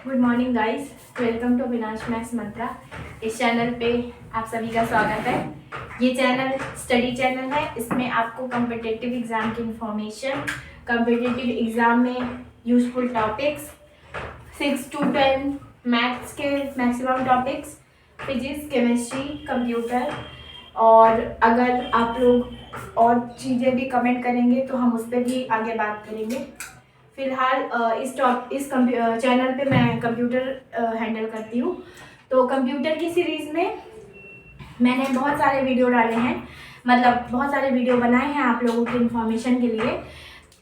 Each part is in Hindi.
Good morning guys, welcome to Avinash Maths Mantra. इस चैनल पे आप सभी का स्वागत है। ये चैनल स्टडी चैनल है। इसमें आपको कम्पिटिटिव एग्ज़ाम की इंफॉर्मेशन, कम्पिटिटिव एग्ज़ाम में यूजफुल टॉपिक्स 6 to 10 मैथ्स के maximum topics, physics, chemistry, computer, और अगर आप लोग और चीज़ें भी कमेंट करेंगे तो हम उस पर भी आगे बात करेंगे। फिलहाल इस चैनल पे मैं कंप्यूटर हैंडल करती हूँ। तो कंप्यूटर की सीरीज़ में मैंने बहुत सारे वीडियो डाले हैं, मतलब बहुत सारे वीडियो बनाए हैं आप लोगों की इन्फॉर्मेशन के लिए।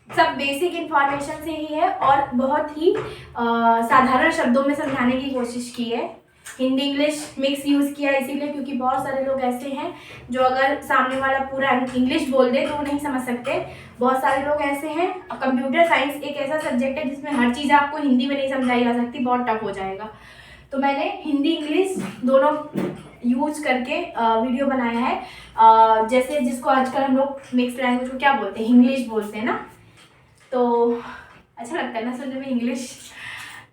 सब बेसिक इन्फॉर्मेशन से ही है और बहुत ही साधारण शब्दों में समझाने की कोशिश की है। हिंदी इंग्लिश मिक्स यूज़ किया इसीलिए क्योंकि बहुत सारे लोग ऐसे हैं जो अगर सामने वाला पूरा इंग्लिश बोल दे तो वो नहीं समझ सकते। बहुत सारे लोग ऐसे हैं। कंप्यूटर साइंस एक ऐसा सब्जेक्ट है जिसमें हर चीज़ आपको हिंदी में नहीं समझाई जा सकती, बहुत टफ हो जाएगा। तो मैंने हिंदी इंग्लिश दोनों यूज करके वीडियो बनाया है। जैसे जिसको आजकल हम लोग मिक्स लैंग्वेज को क्या बोलते हैं, इंग्लिश बोलते हैं ना, तो अच्छा लगता है ना सुनने में इंग्लिश।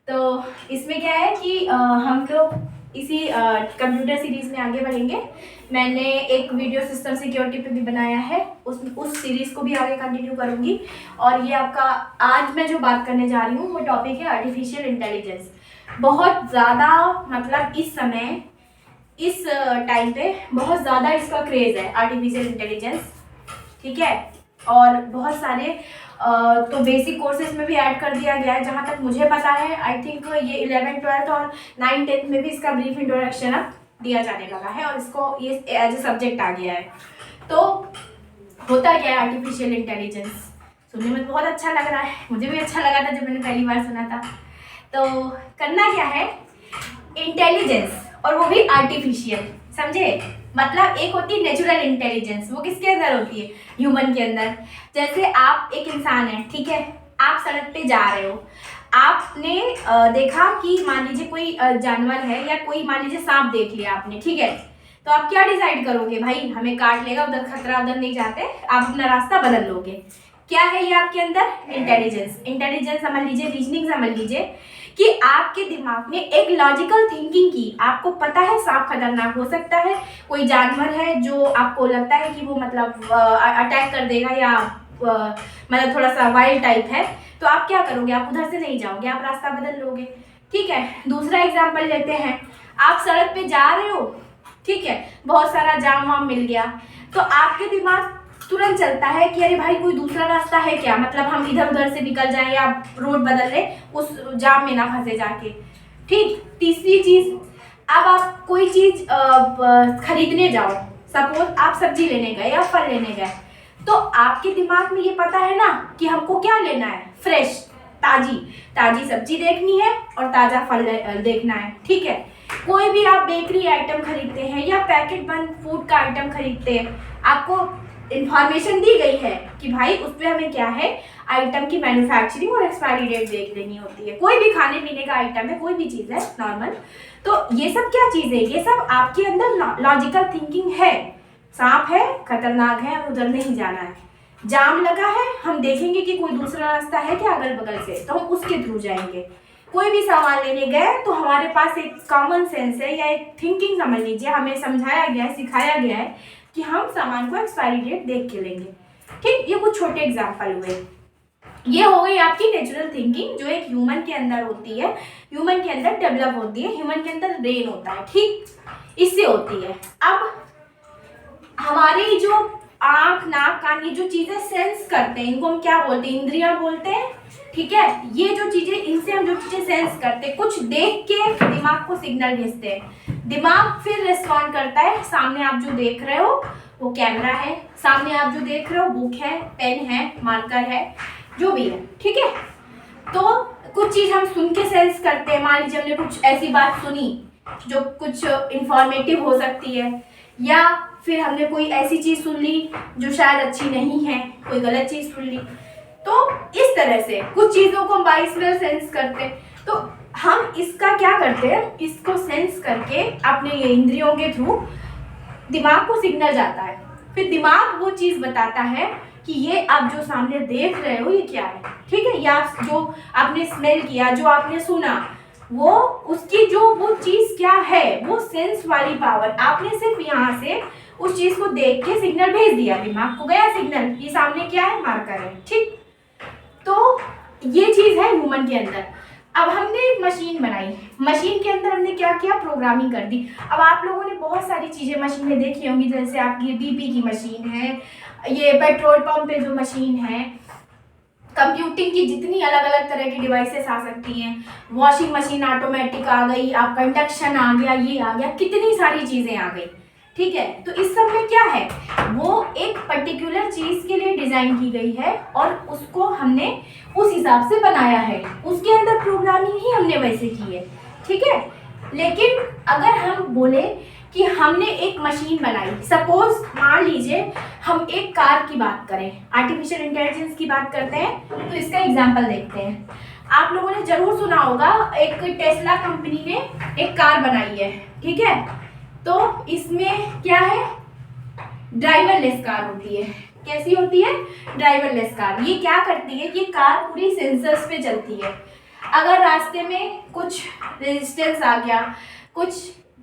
तो इसमें क्या है कि हम लोग इसी कंप्यूटर सीरीज़ में आगे बढ़ेंगे। मैंने एक वीडियो सिस्टम सिक्योरिटी पे भी बनाया है, उस सीरीज़ को भी आगे कंटिन्यू करूँगी। और ये आपका आज मैं जो बात करने जा रही हूँ वो टॉपिक है आर्टिफिशियल इंटेलिजेंस। बहुत ज़्यादा, मतलब इस समय इस टाइम पे बहुत ज़्यादा इसका क्रेज़ है आर्टिफिशियल इंटेलिजेंस, ठीक है। और बहुत सारे तो बेसिक कोर्सेज में भी ऐड कर दिया गया है जहाँ तक मुझे पता है। आई थिंक ये 11th 12th और 9th 10th में भी इसका ब्रीफ इंट्रोडक्शन अब दिया जाने लगा है और इसको ये एज ए सब्जेक्ट आ गया है। तो होता क्या है आर्टिफिशियल इंटेलिजेंस, सुनने में बहुत अच्छा लग रहा है, मुझे भी अच्छा लगा था जब मैंने पहली बार सुना था। तो करना क्या है, इंटेलिजेंस और वो भी आर्टिफिशियल, समझे। मतलब एक होती है नेचुरल इंटेलिजेंस, वो किसके अंदर होती है, ह्यूमन के अंदर। जैसे आप एक इंसान है, ठीक है, आप सड़क पे जा रहे हो, आपने देखा कि मान लीजिए कोई जानवर है या कोई मान लीजिए सांप देख लिया आपने, ठीक है। तो आप क्या डिसाइड करोगे, भाई हमें काट लेगा, उधर खतरा, उधर नहीं जाते, आप अपना रास्ता बदल लोगे। क्या है ये आपके अंदर, इंटेलिजेंस समझ लीजिए, रीजनिंग समझ लीजिए कि आपके दिमाग में एक लॉजिकल थिंकिंग की, आपको पता है सांप खतरनाक हो सकता है, कोई जानवर है जो आपको लगता है कि वो मतलब अटैक कर देगा या मतलब थोड़ा सा वाइल्ड टाइप है, तो आप क्या करोगे, आप उधर से नहीं जाओगे, आप रास्ता बदल लोगे, ठीक है। दूसरा एग्जाम्पल लेते हैं, आप सड़क पे जा रहे हो, ठीक है, बहुत सारा जाम वाम मिल गया, तो आपके दिमाग तुरंत चलता है कि अरे भाई कोई दूसरा रास्ता है क्या, मतलब हम इधर उधर से निकल जाएं या रोड बदल ले, उस जाम में ना फंसे जाके, ठीक। तीसरी चीज, अब आप कोई चीज खरीदने जाओ, सपोज आप सब्जी लेने गए या फल लेने गए, तो आपके दिमाग में ये पता है ना कि हमको क्या लेना है, फ्रेश, ताजी सब्जी देखनी है और ताजा फल देखना है, ठीक है। कोई भी आप बेकरी आइटम खरीदते हैं या पैकेट बंद फूड का आइटम खरीदते हैं, आपको इंफॉर्मेशन दी गई है कि भाई उस पर हमें क्या है, आइटम की मैन्युफैक्चरिंग और एक्सपायरी डेट देख लेनी होती है। कोई भी खाने पीने का आइटम है, कोई भी चीज़ है नॉर्मल, तो ये सब क्या चीज़ है, ये सब आपके अंदर लॉजिकल थिंकिंग है। सांप है, खतरनाक है, उधर नहीं जाना है, जाम लगा है, हम देखेंगे कि कोई दूसरा रास्ता है क्या अगल बगल से, तो हम उसके थ्रू जाएंगे। कोई भी सामान लेने गए तो हमारे पास एक कॉमन सेंस है या एक थिंकिंग समझ लीजिए, हमें समझाया गया है, सिखाया गया है कि हम सामान को एक्सपायरी डेट देख के लेंगे, ठीक। ये कुछ छोटे एग्जांपल हुए। ये हो गई आपकी नेचुरल थिंकिंग जो एक ह्यूमन के अंदर होती है, ह्यूमन के अंदर डेवलप होती है, ह्यूमन के अंदर ब्रेन होता है, ठीक, इससे होती है। अब हमारी जो आँख नाक कान, ये जो चीज़ें सेंस करते हैं, इनको हम क्या बोलते हैं, इंद्रियां बोलते हैं, ठीक है। ये जो चीज़ें, इनसे हम जो चीज़ें सेंस करते हैं, कुछ देख के दिमाग को सिग्नल भेजते हैं, दिमाग फिर रिस्पॉन्ड करता है। सामने आप जो देख रहे हो वो कैमरा है, सामने आप जो देख रहे हो बुक है, पेन है, मार्कर है, जो भी है, ठीक है। तो कुछ चीज़ हम सुन के सेंस करते हैं, मान लीजिए हमने कुछ ऐसी बात सुनी जो कुछ इंफॉर्मेटिव हो सकती है, या फिर हमने कोई ऐसी चीज़ सुन ली जो शायद अच्छी नहीं है, कोई गलत चीज़ सुन ली, तो इस तरह से कुछ चीज़ों को हम बाई स्मेल सेंस करते हैं। तो हम इसका क्या करते हैं, इसको सेंस करके अपने ये इंद्रियों के थ्रू दिमाग को सिग्नल जाता है, फिर दिमाग वो चीज़ बताता है कि ये आप जो सामने देख रहे हो ये क्या है, ठीक है। या जो आपने स्मेल किया, जो आपने सुना, वो उसकी जो वो चीज़ क्या है, वो सेंस वाली पावर, आपने सिर्फ यहाँ से उस चीज़ को देख के सिग्नल भेज दिया, दिमाग को गया सिग्नल, ये सामने क्या है, मार्कर है, ठीक। तो ये चीज़ है ह्यूमन के अंदर। अब हमने एक मशीन बनाई, मशीन के अंदर हमने क्या किया, प्रोग्रामिंग कर दी। अब आप लोगों ने बहुत सारी चीज़ें मशीनें देखी होंगी, जैसे आपकी बीपी की मशीन है, ये पेट्रोल पंप पे जो मशीन है, कंप्यूटिंग की जितनी अलग अलग तरह की डिवाइसेस आ सकती हैं, वॉशिंग मशीन ऑटोमेटिक आ गई, आपका इंडक्शन आ गया, ये आ गया, कितनी सारी चीज़ें आ गई, ठीक है। तो इस सब में क्या है, वो एक पर्टिकुलर चीज़ के लिए डिज़ाइन की गई है और उसको हमने उस हिसाब से बनाया है, उसके अंदर प्रोग्रामिंग ही हमने वैसे की है, ठीक है। लेकिन अगर हम बोले कि हमने एक मशीन बनाई, सपोज मान लीजिए हम एक कार की बात करें, आर्टिफिशियल इंटेलिजेंस की बात करते हैं, तो इसका एग्जांपल देखते हैं। आप लोगों ने जरूर सुना होगा, एक टेस्ला कंपनी ने एक कार बनाई है, ठीक है। तो इसमें क्या है, ड्राइवरलेस कार होती है। कैसी होती है, ड्राइवरलेस कार। ये क्या करती है, ये कार पूरी सेंसर्स पे चलती है। अगर रास्ते में कुछ रेजिस्टेंस आ गया, कुछ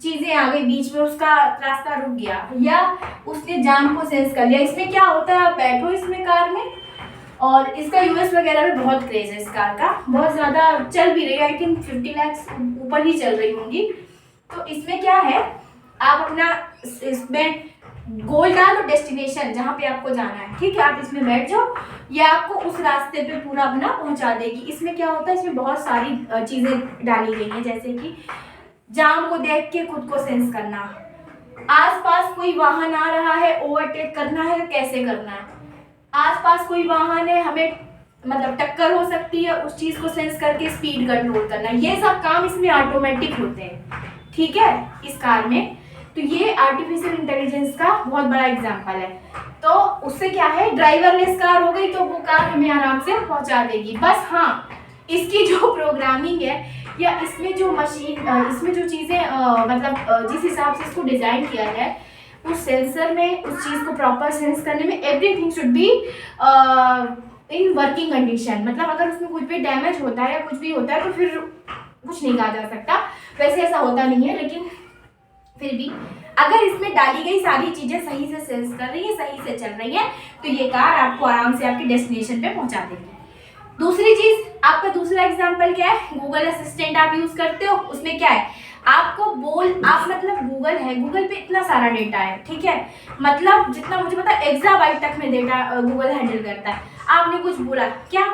चीज़ें आ गई बीच में, उसका रास्ता रुक गया या उसने जाम को सेंस कर लिया। इसमें क्या होता है, आप बैठो इसमें कार में, और इसका यूएस वगैरह में बहुत क्रेज है इस कार का, बहुत ज़्यादा चल भी रही है, आई थिंक 50 लाख ऊपर ही चल रही होंगी। तो इसमें क्या है, आप अपना इसमें गोल डालो, डेस्टिनेशन जहाँ पे आपको जाना है, ठीक है, आप इसमें बैठ जाओ, ये आपको उस रास्ते पे पूरा अपना पहुँचा देगी। इसमें क्या होता है, इसमें बहुत सारी चीज़ें डाली गई हैं, जैसे कि जाम को देख के खुद को सेंस करना, आसपास कोई वाहन आ रहा है, ओवरटेक करना है, कैसे करना है, आसपास कोई वाहन है, हमें मतलब टक्कर हो सकती है, उस चीज़ को सेंस करके स्पीड कंट्रोल करना, ये सब काम इसमें ऑटोमेटिक होते हैं, ठीक है, इस कार में। तो ये आर्टिफिशियल इंटेलिजेंस का बहुत बड़ा एग्जांपल है। तो उससे क्या है, ड्राइवरलेस कार हो गई तो वो कार हमें आराम से पहुंचा देगी। बस हाँ, इसकी जो प्रोग्रामिंग है या इसमें जो मशीन, इसमें जो चीज़ें मतलब जिस हिसाब से इसको डिज़ाइन किया है, उस सेंसर में उस चीज़ को प्रॉपर सेंस करने में everything should be in working condition. मतलब अगर उसमें कुछ भी डैमेज होता है या कुछ भी होता है तो फिर कुछ नहीं कहा जा सकता। वैसे ऐसा होता नहीं है, लेकिन फिर भी अगर इसमें डाली गई सारी चीज़ें सही से सेंस कर रही है, सही से चल रही है, तो ये कार आपको आराम से आपके डेस्टिनेशन पे पहुंचा देगी। दूसरी चीज़, आपका दूसरा एग्जांपल क्या है, गूगल असिस्टेंट आप यूज़ करते हो, उसमें क्या है, आपको आप मतलब गूगल है, गूगल पे इतना सारा डेटा है, ठीक है, मतलब जितना मुझे पता है एक्साबाइट तक में डेटा गूगल हैंडल करता है। आपने कुछ बोला क्या,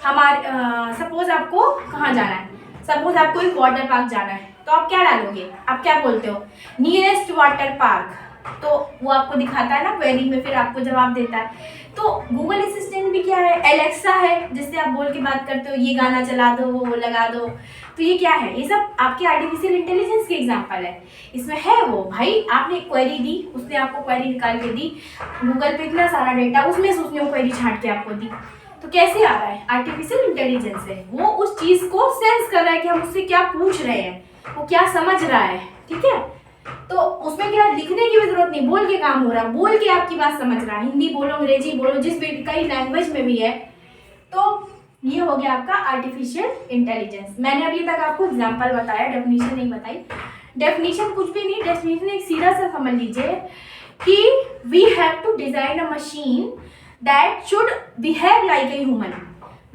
हमारे सपोज आपको कहाँ जाना है, सपोज आपको एक वाटर पार्क जाना है, तो आप क्या डालोगे, आप क्या बोलते हो, नियरेस्ट वाटर पार्क, तो वो आपको दिखाता है ना क्वेरी में, फिर आपको जवाब देता है। तो गूगल असिस्टेंट भी क्या है, एलेक्सा है, जिससे आप बोल के बात करते हो, ये गाना चला दो, वो लगा दो। तो ये क्या है, ये सब आपके आर्टिफिशियल इंटेलिजेंस के एग्जांपल है। इसमें है वो भाई, आपने क्वेरी दी, उसने आपको क्वेरी निकाल के दी, गूगल पे इतना सारा डेटा, उसमें से उसने वो क्वेरी छांट के आपको दी। तो कैसे आ रहा है, आर्टिफिशियल इंटेलिजेंस है, वो उस चीज़ को सेंस कर रहा है कि हम उससे क्या पूछ रहे हैं, वो क्या समझ रहा है, ठीक है। तो उसमें क्या लिखने की भी जरूरत नहीं, बोल के काम हो रहा है, बोल के आपकी बात समझ रहा है, हिंदी बोलो, अंग्रेजी बोलो, जिस भी कई लैंग्वेज में भी है। तो ये हो गया आपका आर्टिफिशियल इंटेलिजेंस। मैंने अभी तक आपको एग्जांपल बताया, डेफिनेशन नहीं बताई। डेफिनेशन कुछ भी नहीं, डेफिनेशन एक सीधा सा समझ लीजिए कि we have to design a machine that should behave like a human,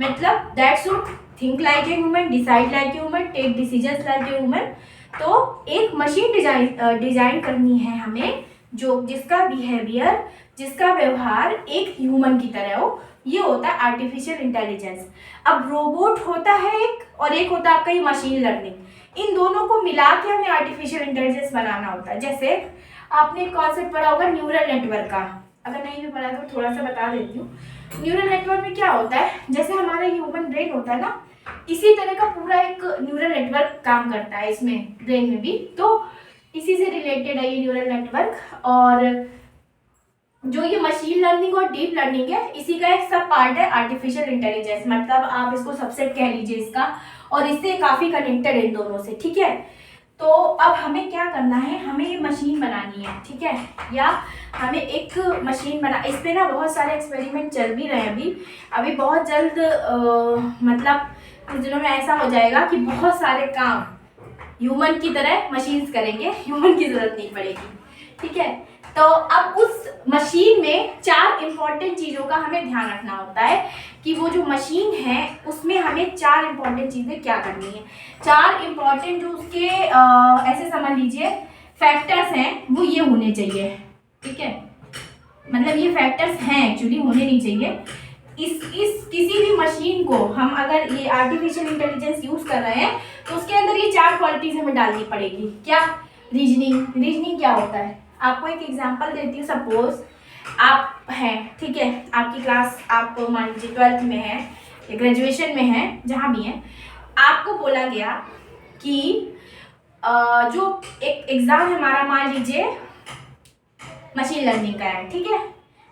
मतलब that should think like a human, decide like a human, take decisions like a human. तो एक मशीन डिजाइन करनी है हमें, जो जिसका बिहेवियर, जिसका व्यवहार एक ह्यूमन की तरह हो, ये होता है आर्टिफिशियल इंटेलिजेंस। अब रोबोट होता है एक, और एक होता है आपका ये मशीन लर्निंग। इन दोनों को मिला के हमें आर्टिफिशियल इंटेलिजेंस बनाना होता है। जैसे आपने एक कॉन्सेप्ट पढ़ा होगा न्यूरल नेटवर्क का, अगर नहीं भी पढ़ा तो थोड़ा सा बता देती हूँ। न्यूरल नेटवर्क में क्या होता है, जैसे हमारा ह्यूमन ब्रेन होता है ना, इसी तरह का पूरा एक न्यूरल नेटवर्क काम करता है इसमें, ब्रेन में भी। तो इसी से रिलेटेड है ये न्यूरल नेटवर्क। और जो ये मशीन लर्निंग और डीप लर्निंग है, इसी का एक सब पार्ट है आर्टिफिशियल इंटेलिजेंस, मतलब आप इसको सबसेट कह लीजिए इसका, और इससे काफ़ी कनेक्टेड है इन दोनों से, ठीक है। तो अब हमें क्या करना है, हमें ये मशीन बनानी है, ठीक है, या हमें एक मशीन बना, इस पर ना बहुत सारे एक्सपेरिमेंट चल भी रहे हैं अभी बहुत जल्द मतलब कुछ दिनों में ऐसा हो जाएगा कि बहुत सारे काम ह्यूमन की तरह मशीन्स करेंगे, ह्यूमन की जरूरत नहीं पड़ेगी, ठीक है। तो अब उस मशीन में 4 इंपॉर्टेंट चीज़ों का हमें ध्यान रखना होता है कि वो जो मशीन है उसमें हमें 4 इंपॉर्टेंट चीज़ें क्या करनी है। 4 इंपॉर्टेंट जो उसके ऐसे समझ लीजिए फैक्टर्स हैं वो ये होने चाहिए, ठीक है। मतलब ये फैक्टर्स हैं एक्चुअली, होने नहीं चाहिए। इस किसी भी मशीन को हम अगर ये आर्टिफिशियल इंटेलिजेंस यूज़ कर रहे हैं तो उसके अंदर ये 4 क्वालिटीज हमें डालनी पड़ेगी। क्या? रीजनिंग क्या होता है? आपको एक एग्जांपल देती हूँ। सपोज आप हैं, ठीक है, आपकी क्लास आप मान लीजिए 12th में है या ग्रेजुएशन में है, जहाँ भी है, आपको बोला गया कि जो एक एग्ज़ाम हमारा मान लीजिए मशीन लर्निंग का है, ठीक है,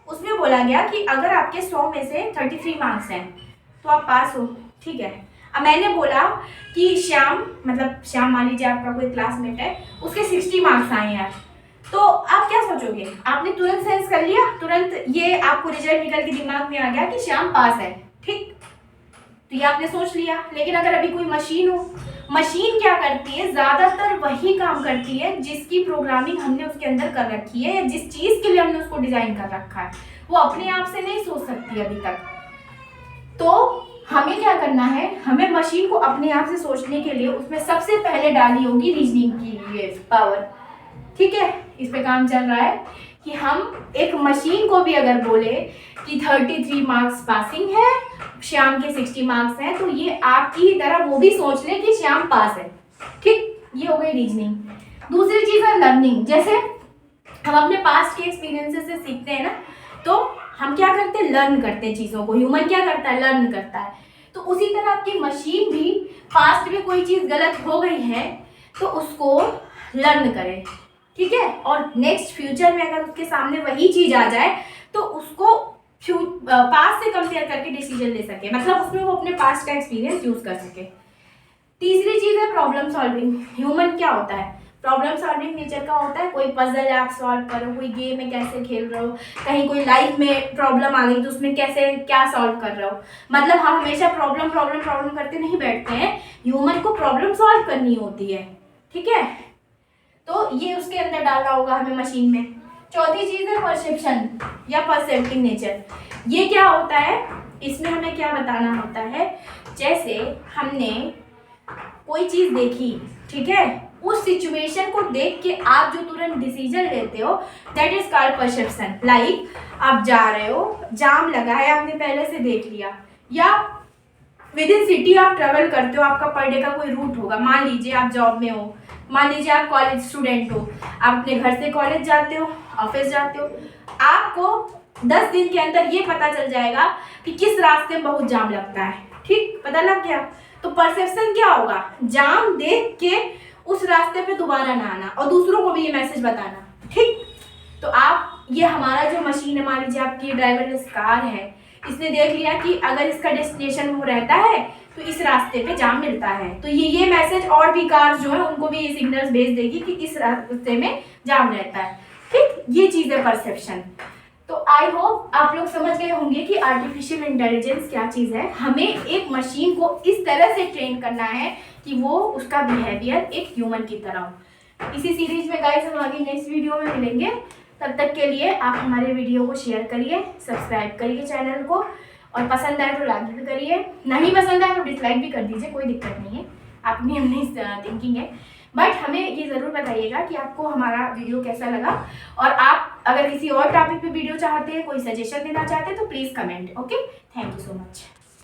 उसमें बोला गया कि अगर आपके 100 में से 33 मार्क्स हैं तो आप पास हो, ठीक है। अब मैंने बोला कि श्याम मान लीजिए आपका कोई क्लासमेट है, उसके 60 मार्क्स आए यार, तो आप क्या सोचोगे? आपने तुरंत सेंस कर लिया, तुरंत ये आपको रिजल्ट निकल के दिमाग में आ गया कि श्याम पास है, ठीक, तो ये आपने सोच लिया। लेकिन अगर अभी कोई मशीन हो, मशीन क्या करती है? ज़्यादातर वही काम करती है जिसकी प्रोग्रामिंग हमने उसके अंदर कर रखी है या जिस चीज़ के लिए हमने उसको डिज़ाइन कर रखा है, वो अपने आप से नहीं सोच सकती अभी तक। तो हमें क्या करना है? हमें मशीन को अपने आप से सोचने के लिए उसमें सबसे पहले डाली होगी रीजनिंग की ये पावर, ठीक है। इस पे काम चल रहा है कि हम एक मशीन को भी अगर बोले कि 33 मार्क्स पासिंग है, श्याम के 60 मार्क्स हैं, तो ये आपकी ही तरह वो भी सोच ले कि श्याम पास है, ठीक। ये हो गई रीजनिंग। दूसरी चीज़ है लर्निंग। जैसे हम अपने पास्ट के एक्सपीरियंसेस से सीखते हैं ना, तो हम क्या करते हैं? लर्न करते हैं चीज़ों को। ह्यूमन क्या करता है? लर्न करता है। तो उसी तरह आपकी मशीन भी पास्ट में कोई चीज़ गलत हो गई है तो उसको लर्न करे, ठीक है, और नेक्स्ट फ्यूचर में अगर उसके सामने वही चीज़ आ जाए तो उसको पास्ट से कंपेयर करके डिसीजन ले सके, मतलब उसमें वो अपने पास्ट का एक्सपीरियंस यूज कर सके। तीसरी चीज़ है प्रॉब्लम सॉल्विंग। ह्यूमन क्या होता है? प्रॉब्लम सॉल्विंग नेचर का होता है। कोई पजल है आप सॉल्व करो, कोई गेम में कैसे खेल रहे हो, कहीं कोई लाइफ में प्रॉब्लम आ गई तो उसमें कैसे क्या सॉल्व कर रहे हो। मतलब हम हमेशा प्रॉब्लम प्रॉब्लम प्रॉब्लम करते नहीं बैठते हैं, ह्यूमन को प्रॉब्लम सॉल्व करनी होती है, ठीक है। तो ये उसके अंदर डालना होगा हमें मशीन में। चौथी चीज़ है परसेप्शन या परसेप्टिव नेचर। ये क्या होता है? इसमें हमें क्या बताना होता है? जैसे हमने कोई चीज़ देखी, ठीक है, उस सिचुएशन को देख के आप जो तुरंत डिसीजन लेते हो, that is called perception. Like आप जा रहे हो, जाम लगा है, आपने पहले से देख लिया, या विद इन सिटी आप ट्रेवल करते हो, आपका पर डे का कोई रूट होगा। मान लीजिए आप जॉब में हो, मान लीजिए आप कॉलेज स्टूडेंट हो, आप अपने घर से कॉलेज जाते हो, ऑफिस जाते हो, आपको 10 दिन के अंदर ये पता चल जाएगा कि किस रास्ते में बहुत जाम लगता है, ठीक, पता लग गया। तो परसेप्शन क्या होगा? जाम देख के उस रास्ते पे दोबारा ना आना और दूसरों को भी ये मैसेज बताना, ठीक। तो आप ये हमारा जो मशीन है, मान लीजिए आपकी ड्राइवरलेस कार है, इसने देख लिया कि अगर इसका डेस्टिनेशन वो रहता है तो इस रास्ते पे जाम मिलता है, तो ये मैसेज और भी कार्स जो है उनको भी ये सिग्नल्स भेज देगी कि इस रास्ते में जाम रहता है, ठीक। ये चीज़ है परसेप्शन। तो आई होप आप लोग समझ गए होंगे कि आर्टिफिशियल इंटेलिजेंस क्या चीज़ है। हमें एक मशीन को इस तरह से ट्रेन करना है कि वो उसका बिहेवियर एक ह्यूमन की तरह हो। इसी सीरीज में गाइस हम आगे नेक्स्ट वीडियो में मिलेंगे। तब तक के लिए आप हमारे वीडियो को शेयर करिए, सब्सक्राइब करिए चैनल को, और पसंद आए तो लाइक भी करिए, नहीं पसंद आए तो डिसलाइक भी कर दीजिए, कोई दिक्कत नहीं है, अपनी अपनी थिंकिंग है। बट हमें ये ज़रूर बताइएगा कि आपको हमारा वीडियो कैसा लगा, और आप अगर किसी और टॉपिक पे वीडियो चाहते हैं, कोई सजेशन देना चाहते हैं तो please comment. Okay, thank you so much.